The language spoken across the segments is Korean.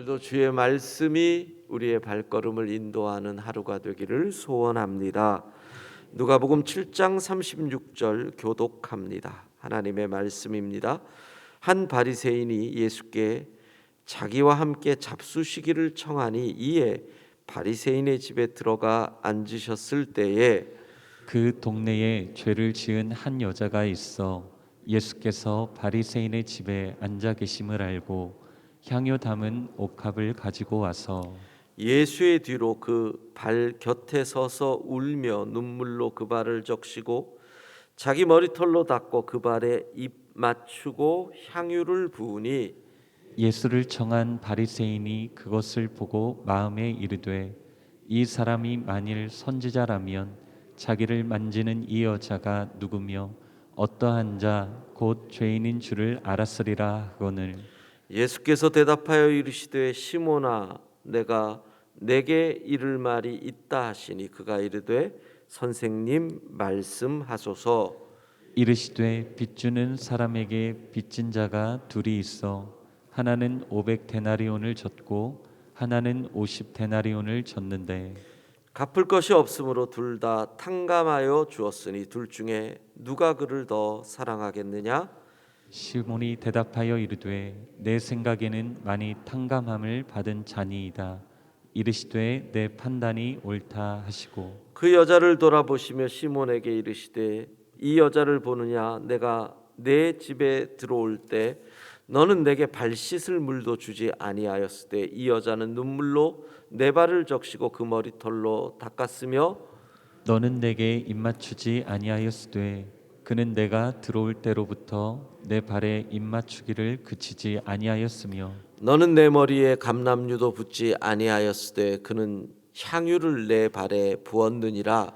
오늘도 주의 말씀이 우리의 발걸음을 인도하는 하루가 되기를 소원합니다. 누가복음 7장 36절 교독합니다. 하나님의 말씀입니다. 한 바리새인이 예수께 자기와 함께 잡수시기를 청하니 이에 바리새인의 집에 들어가 앉으셨을 때에 그 동네에 죄를 지은 한 여자가 있어 예수께서 바리새인의 집에 앉아 계심을 알고 향유 담은 옥합을 가지고 와서 예수의 뒤로 그 발 곁에 서서 울며 눈물로 그 발을 적시고 자기 머리털로 닦고 그 발에 입 맞추고 향유를 부으니 예수를 청한 바리새인이 그것을 보고 마음에 이르되 이 사람이 만일 선지자라면 자기를 만지는 이 여자가 누구며 어떠한 자 곧 죄인인 줄을 알았으리라 하거늘 예수께서 대답하여 이르시되 시몬아 내게 이를 말이 있다 하시니 그가 이르되 선생님 말씀하소서. 이르시되 빚주는 사람에게 빚진 자가 둘이 있어 하나는 500데나리온을 졌고 하나는 50데나리온을 졌는데 갚을 것이 없으므로 둘 다 탕감하여 주었으니 둘 중에 누가 그를 더 사랑하겠느냐? 시몬이 대답하여 이르되 내 생각에는 많이 탕감함을 받은 자니이다. 이르시되 내 판단이 옳다 하시고 그 여자를 돌아보시며 시몬에게 이르시되 이 여자를 보느냐? 내가 내 집에 들어올 때 너는 내게 발 씻을 물도 주지 아니하였으되 이 여자는 눈물로 내 발을 적시고 그 머리털로 닦았으며 너는 내게 입맞추지 아니하였으되 그는 내가 들어올 때로부터 내 발에 입맞추기를 그치지 아니하였으며 너는 내 머리에 감람류도 붓지 아니하였으되 그는 향유를 내 발에 부었느니라.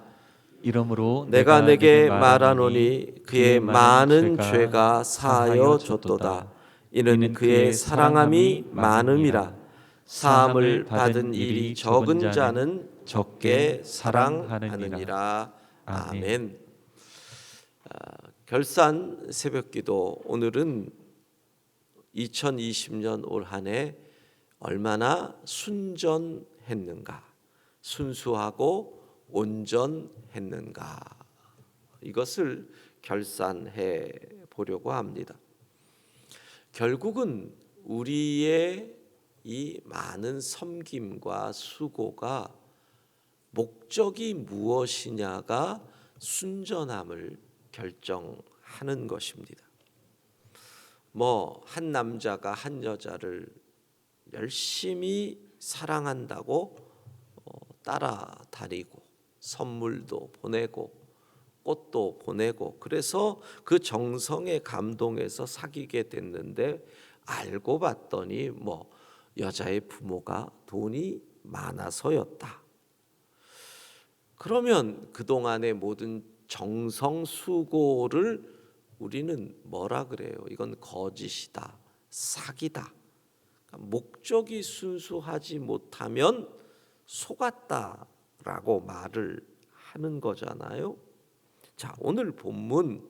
이러므로 내가 내게 말하노니 말하노니 그의 많은 죄가 사하여 줬도다. 이는 그의 사랑함이 많음이라. 사함을 받은 일이 적은 자는 적게 사랑하느니라. 아멘. 결산 새벽기도. 오늘은 2020년 올 한 해 얼마나 순전했는가, 순수하고 온전했는가, 이것을 결산해 보려고 합니다. 결국은 우리의 이 많은 섬김과 수고가 목적이 무엇이냐가 순전함을 결정하는 것입니다. 한 남자가 한 여자를 열심히 사랑한다고 따라다니고 선물도 보내고 꽃도 보내고 그래서 그 정성에 감동해서 사귀게 됐는데 알고 봤더니 여자의 부모가 돈이 많아서였다. 그러면 그동안의 모든 정성 수고를 우리는 뭐라 그래요? 이건 거짓이다, 사기다. 목적이 순수하지 못하면 속았다라고 말을 하는 거잖아요. 자, 오늘 본문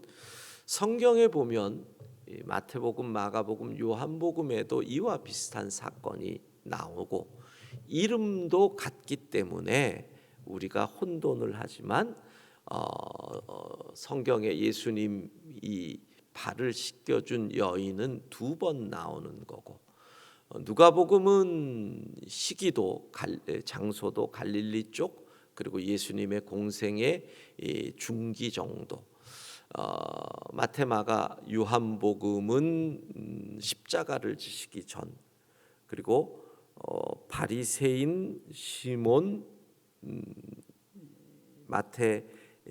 성경에 보면 마태복음, 마가복음, 요한복음에도 이와 비슷한 사건이 나오고 이름도 같기 때문에 우리가 혼돈을 하지만 성경에 예수님이 발을 씻겨준 여인은 2번 나오는 거고 누가복음은 시기도 장소도 갈릴리 쪽 그리고 예수님의 공생의 중기 정도, 마태, 마가, 요한복음은 십자가를 지시기 전, 그리고 바리새인 시몬, 마태,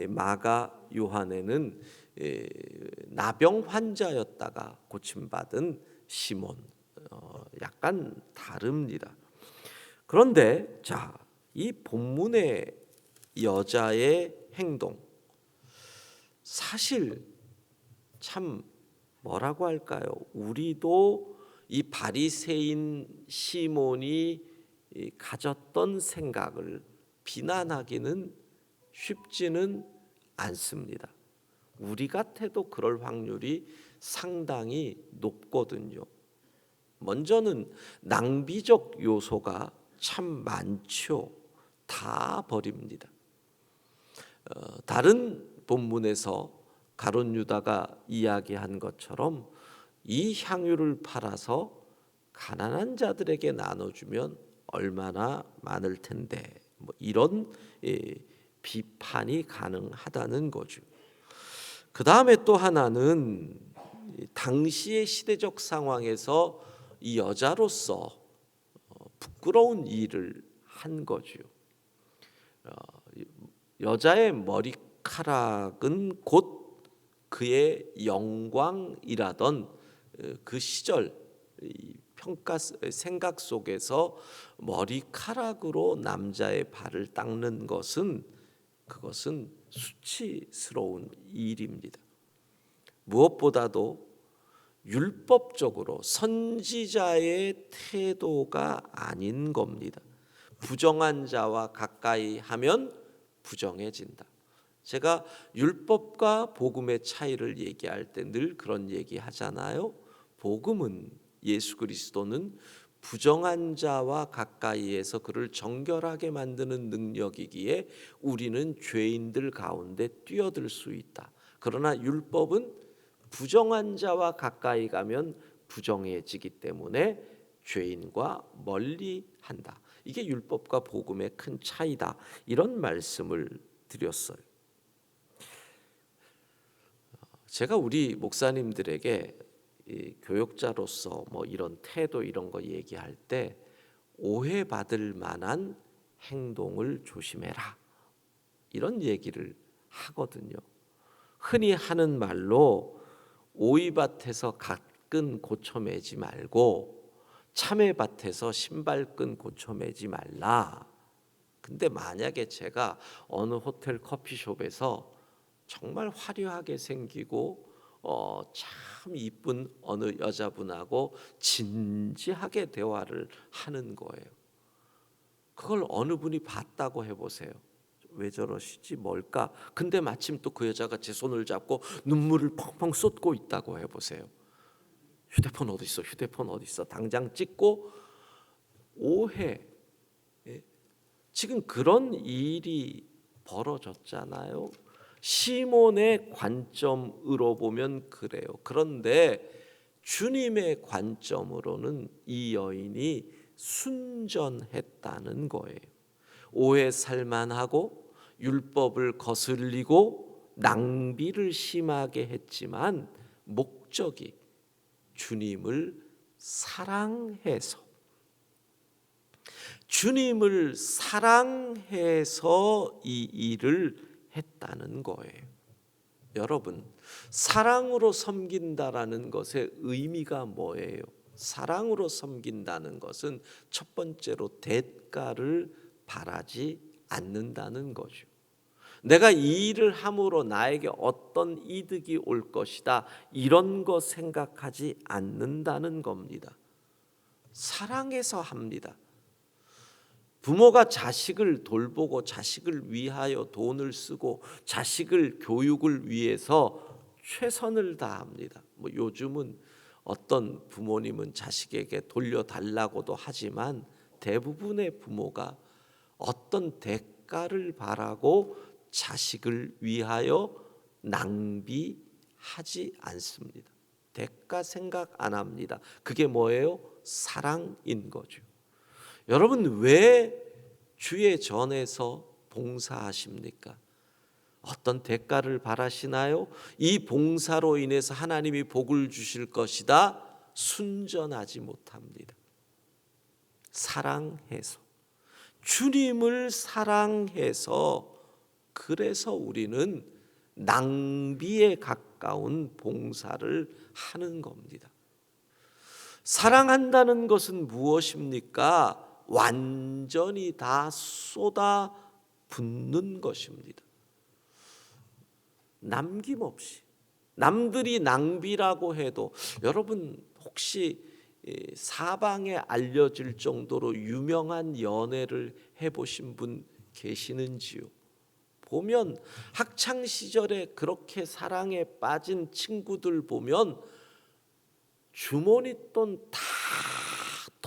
마가, 요한에는 나병 환자였다가 고침받은 시몬, 약간 다릅니다. 그런데 이 본문의 여자의 행동, 사실 참 뭐라고 할까요? 우리도 이 바리새인 시몬이 가졌던 생각을 비난하기는 쉽지는 않습니다. 우리 같아도 그럴 확률이 상당히 높거든요. 먼저는 낭비적 요소가 참 많죠. 다 버립니다. 다른 본문에서 가룟 유다가 이야기한 것처럼 이 향유를 팔아서 가난한 자들에게 나눠주면 얼마나 많을 텐데, 뭐 이런 비판이 가능하다는 거죠. 그 다음에 또 하나는 당시의 시대적 상황에서 이 여자로서 부끄러운 일을 한 거죠. 여자의 머리카락은 곧 그의 영광이라던 그 시절 평가 생각 속에서 머리카락으로 남자의 발을 닦는 것은 그것은 수치스러운 일입니다. 무엇보다도 율법적으로 선지자의 태도가 아닌 겁니다. 부정한 자와 가까이 하면 부정해진다. 제가 율법과 복음의 차이를 얘기할 때 늘 그런 얘기 하잖아요. 복음은 예수 그리스도는 부정한 자와 가까이에서 그를 정결하게 만드는 능력이기에 우리는 죄인들 가운데 뛰어들 수 있다. 그러나 율법은 부정한 자와 가까이 가면 부정해지기 때문에 죄인과 멀리 한다. 이게 율법과 복음의 큰 차이다. 이런 말씀을 드렸어요. 제가 우리 목사님들에게 이 교육자로서 뭐 이런 태도 이런 거 얘기할 때 오해받을 만한 행동을 조심해라. 이런 얘기를 하거든요. 흔히 하는 말로 오이밭에서 갓끈 고쳐 매지 말고 참외밭에서 신발끈 고쳐 매지 말라. 근데 만약에 제가 어느 호텔 커피숍에서 정말 화려하게 생기고 참 이쁜 어느 여자분하고 진지하게 대화를 하는 거예요. 그걸 어느 분이 봤다고 해보세요. 왜 저러시지 뭘까? 근데 마침 또 그 여자가 제 손을 잡고 눈물을 펑펑 쏟고 있다고 해보세요. 휴대폰 어디 있어? 휴대폰 어디 있어? 당장 찍고 오해. 지금 그런 일이 벌어졌잖아요. 시몬의 관점으로 보면 그래요. 그런데 주님의 관점으로는 이 여인이 순전했다는 거예요. 오해 살만하고 율법을 거슬리고 낭비를 심하게 했지만 목적이 주님을 사랑해서 이 일을 했다는 거예요. 여러분, 사랑으로 섬긴다라는 것의 의미가 뭐예요? 사랑으로 섬긴다는 것은 첫 번째로 대가를 바라지 않는다는 거죠. 내가 이 일을 함으로 나에게 어떤 이득이 올 것이다, 이런 거 생각하지 않는다는 겁니다. 사랑해서 합니다. 부모가 자식을 돌보고 자식을 위하여 돈을 쓰고 자식을 교육을 위해서 최선을 다합니다. 뭐 요즘은 어떤 부모님은 자식에게 돌려달라고도 하지만 대부분의 부모가 어떤 대가를 바라고 자식을 위하여 낭비하지 않습니다. 대가 생각 안 합니다. 그게 뭐예요? 사랑인 거죠. 여러분, 왜 주의 전에서 봉사하십니까? 어떤 대가를 바라시나요? 이 봉사로 인해서 하나님이 복을 주실 것이다. 순전하지 못합니다. 사랑해서, 주님을 사랑해서, 그래서 우리는 낭비에 가까운 봉사를 하는 겁니다. 사랑한다는 것은 무엇입니까? 완전히 다 쏟아 붓는 것입니다. 남김없이. 남들이 낭비라고 해도 여러분 혹시 사방에 알려질 정도로 유명한 연애를 해보신 분 계시는지요? 보면 학창 시절에 그렇게 사랑에 빠진 친구들 보면 주머니 돈 다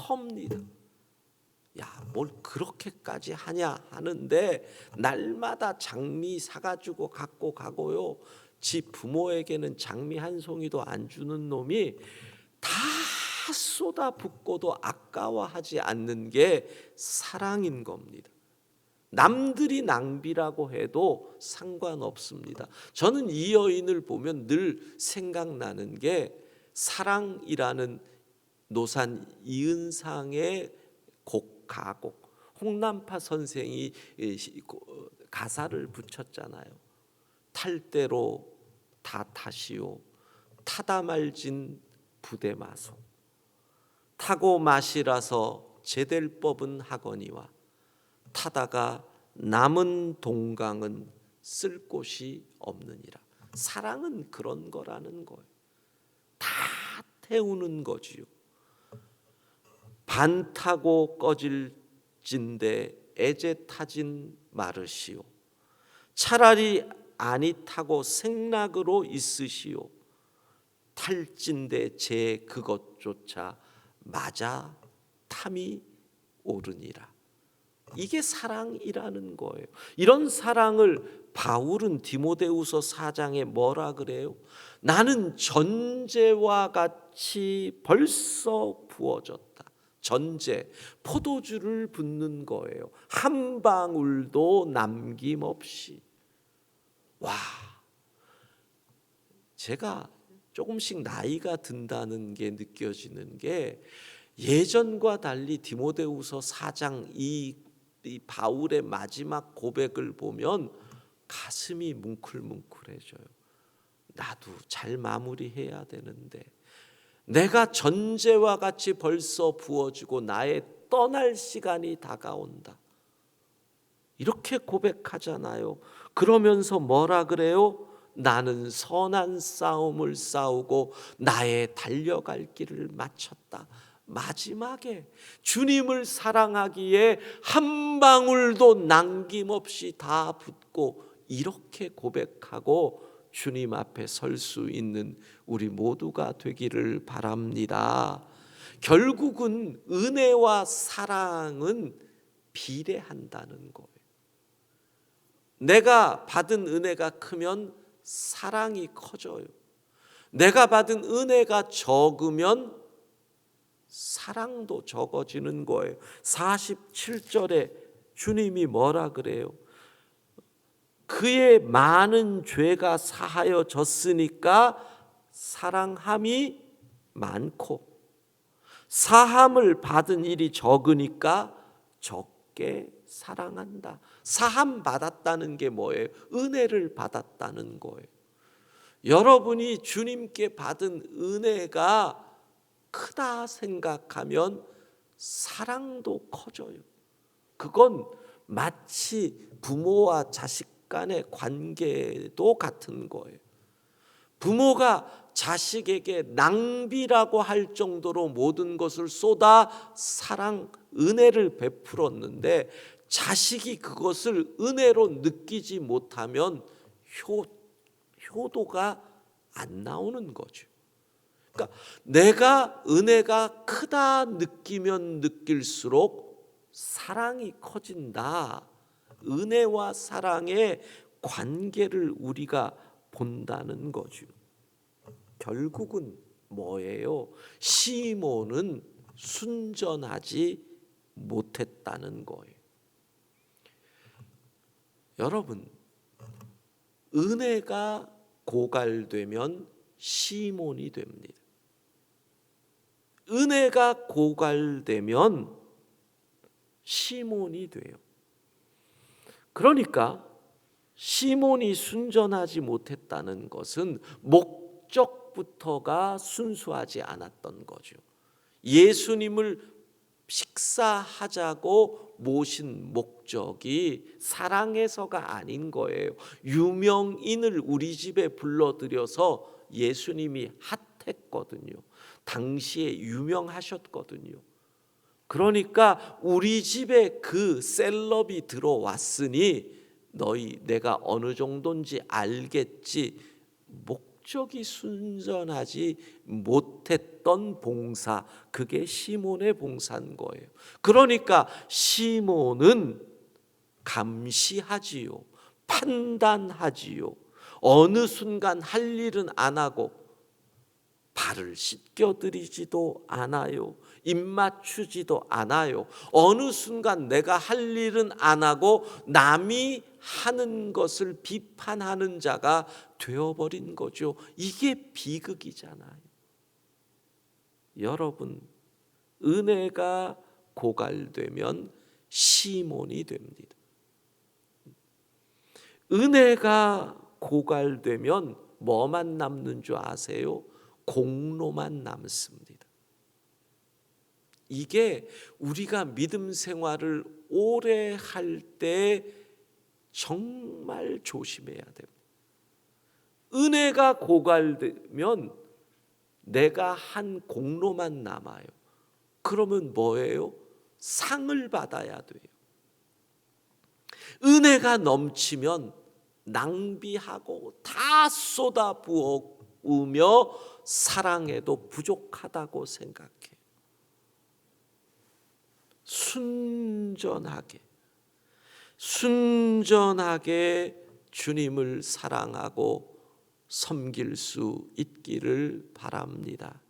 섭니다. 야, 뭘 그렇게까지 하냐 하는데 날마다 장미 사가지고 갖고 가고요. 지 부모에게는 장미 한 송이도 안 주는 놈이 다 쏟아붓고도 아까워하지 않는 게 사랑인 겁니다. 남들이 낭비라고 해도 상관없습니다. 저는 이 여인을 보면 늘 생각나는 게 사랑이라는 노산 이은상의 가곡, 홍남파 선생이 가사를 붙였잖아요. 탈 대로 다 타시오, 타다 말진 부대마소, 타고 마시라서 제될 법은 하거니와, 타다가 남은 동강은 쓸 곳이 없느니라. 사랑은 그런 거라는 거예요. 다 태우는 거지요. 반 타고 꺼질 진데 애제 타진 마르시오, 차라리 아니 타고 생락으로 있으시오, 탈진데 제 그것조차 맞아 탐이 오르니라. 이게 사랑이라는 거예요. 이런 사랑을 바울은 디모데후서 4장에 뭐라 그래요? 나는 전제와 같이 벌써 부어졌다. 전제, 포도주를 붓는 거예요. 한 방울도 남김없이. 와, 제가 조금씩 나이가 든다는 게 느껴지는 게, 예전과 달리 디모데후서 4장 이 바울의 마지막 고백을 보면 가슴이 뭉클뭉클해져요. 나도 잘 마무리해야 되는데, 내가 전제와 같이 벌써 부어지고 나의 떠날 시간이 다가온다. 이렇게 고백하잖아요. 그러면서 뭐라 그래요? 나는 선한 싸움을 싸우고 나의 달려갈 길을 마쳤다. 마지막에 주님을 사랑하기에 한 방울도 남김없이 다 붓고 이렇게 고백하고 주님 앞에 설 수 있는 우리 모두가 되기를 바랍니다. 결국은 은혜와 사랑은 비례한다는 거예요. 내가 받은 은혜가 크면 사랑이 커져요. 내가 받은 은혜가 적으면 사랑도 적어지는 거예요. 47절에 주님이 뭐라 그래요? 그의 많은 죄가 사하여졌으니까 사랑함이 많고, 사함을 받은 일이 적으니까 적게 사랑한다. 사함 받았다는 게 뭐예요? 은혜를 받았다는 거예요. 여러분이 주님께 받은 은혜가 크다 생각하면 사랑도 커져요. 그건 마치 부모와 자식 간의 관계도 같은 거예요. 부모가 자식에게 낭비라고 할 정도로 모든 것을 쏟아 사랑, 은혜를 베풀었는데 자식이 그것을 은혜로 느끼지 못하면 효도가 안 나오는 거죠. 그러니까 내가 은혜가 크다 느끼면 느낄수록 사랑이 커진다. 은혜와 사랑의 관계를 우리가 본다는 거죠. 결국은 뭐예요? 시몬은 순전하지 못했다는 거예요. 여러분, 은혜가 고갈되면 시몬이 됩니다. 은혜가 고갈되면 시몬이 돼요. 그러니까 시몬이 순전하지 못했다는 것은 목적부터가 순수하지 않았던 거죠. 예수님을 식사하자고 모신 목적이 사랑해서가 아닌 거예요. 유명인을 우리 집에 불러들여서 예수님이 핫했거든요. 당시에 유명하셨거든요. 그러니까 우리 집에 그 셀럽이 들어왔으니 너희 내가 어느 정도인지 알겠지. 목적이 순전하지 못했던 봉사, 그게 시몬의 봉사인 거예요. 그러니까 시몬은 감시하지요, 판단하지요. 어느 순간 할 일은 안 하고 발을 씻겨드리지도 않아요. 입 맞추지도 않아요. 어느 순간 내가 할 일은 안 하고 남이 하는 것을 비판하는 자가 되어버린 거죠. 이게 비극이잖아요. 여러분, 은혜가 고갈되면 시몬이 됩니다. 은혜가 고갈되면 뭐만 남는 줄 아세요? 공로만 남습니다. 이게 우리가 믿음 생활을 오래 할 때 정말 조심해야 됩니다. 은혜가 고갈되면 내가 한 공로만 남아요. 그러면 뭐예요? 상을 받아야 돼요. 은혜가 넘치면 낭비하고 다 쏟아부으며 사랑해도 부족하다고 생각해요. 순전하게 주님을 사랑하고 섬길 수 있기를 바랍니다.